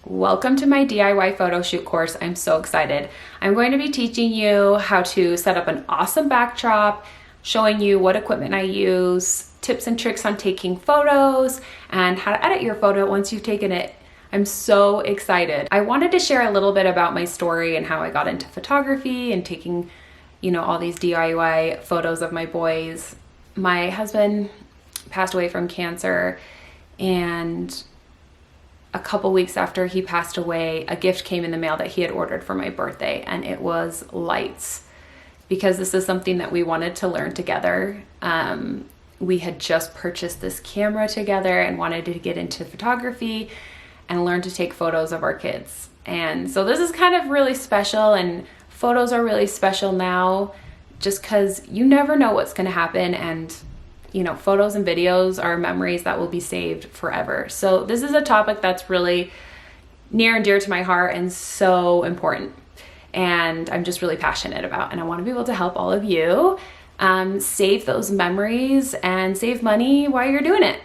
Welcome to my DIY photo shoot course. I'm so excited. I'm going to be teaching you how to set up an awesome backdrop, showing you what equipment I use, tips and tricks on taking photos, and how to edit your photo once you've taken it. I'm so excited. I wanted to share a little bit about my story and how I got into photography and taking, all these DIY photos of my boys. My husband passed away from cancer, and a couple weeks after he passed away, a gift came in the mail that he had ordered for my birthday, and it was lights, because this is something that we wanted to learn together. We had just purchased this camera together and wanted to get into photography and learn to take photos of our kids. And so this is kind of really special, and photos are really special now just because you never know what's going to happen, and photos and videos are memories that will be saved forever. So this is a topic that's really near and dear to my heart and so important. And I'm just really passionate about, and I want to be able to help all of you save those memories and save money while you're doing it.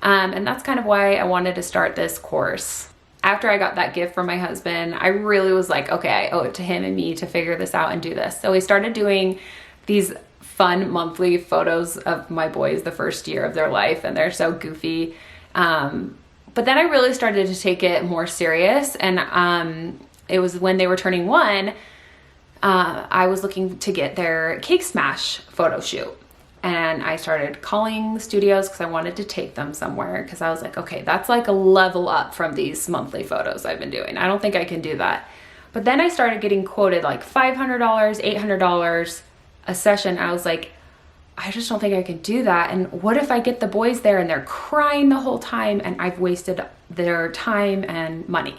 And that's kind of why I wanted to start this course. After I got that gift from my husband, I really was like, okay, I owe it to him and me to figure this out and do this. So we started doing these fun monthly photos of my boys the first year of their life, and they're so goofy. But then I really started to take it more serious, and it was when they were turning 1, I was looking to get their cake smash photo shoot. And I started calling studios because I wanted to take them somewhere, because I was like, okay, that's like a level up from these monthly photos I've been doing. I don't think I can do that. But then I started getting quoted like $500, $800 a session. I was like, I just don't think I can do that. And what if I get the boys there and they're crying the whole time and I've wasted their time and money?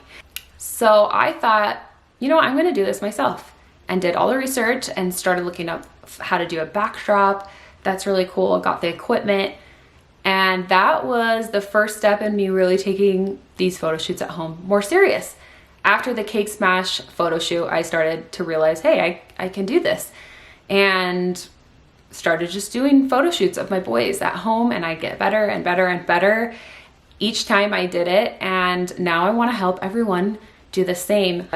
So I thought, I'm going to do this myself, and did all the research and started looking up how to do a backdrop. That's really cool. Got the equipment. And that was the first step in me really taking these photo shoots at home more serious. After the cake smash photo shoot, I started to realize, hey, I can do this. And started just doing photo shoots of my boys at home, and I get better and better and better each time I did it. And now I want to help everyone do the same.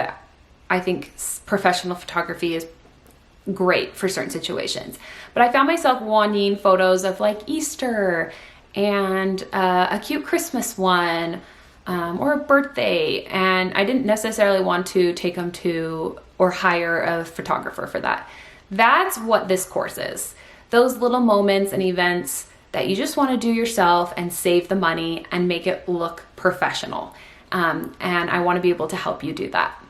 I think professional photography is great for certain situations, but I found myself wanting photos of like Easter and a cute Christmas one, or a birthday, and I didn't necessarily want to take them to or hire a photographer for that. That's what this course is. Those little moments and events that you just want to do yourself and save the money and make it look professional. And I want to be able to help you do that.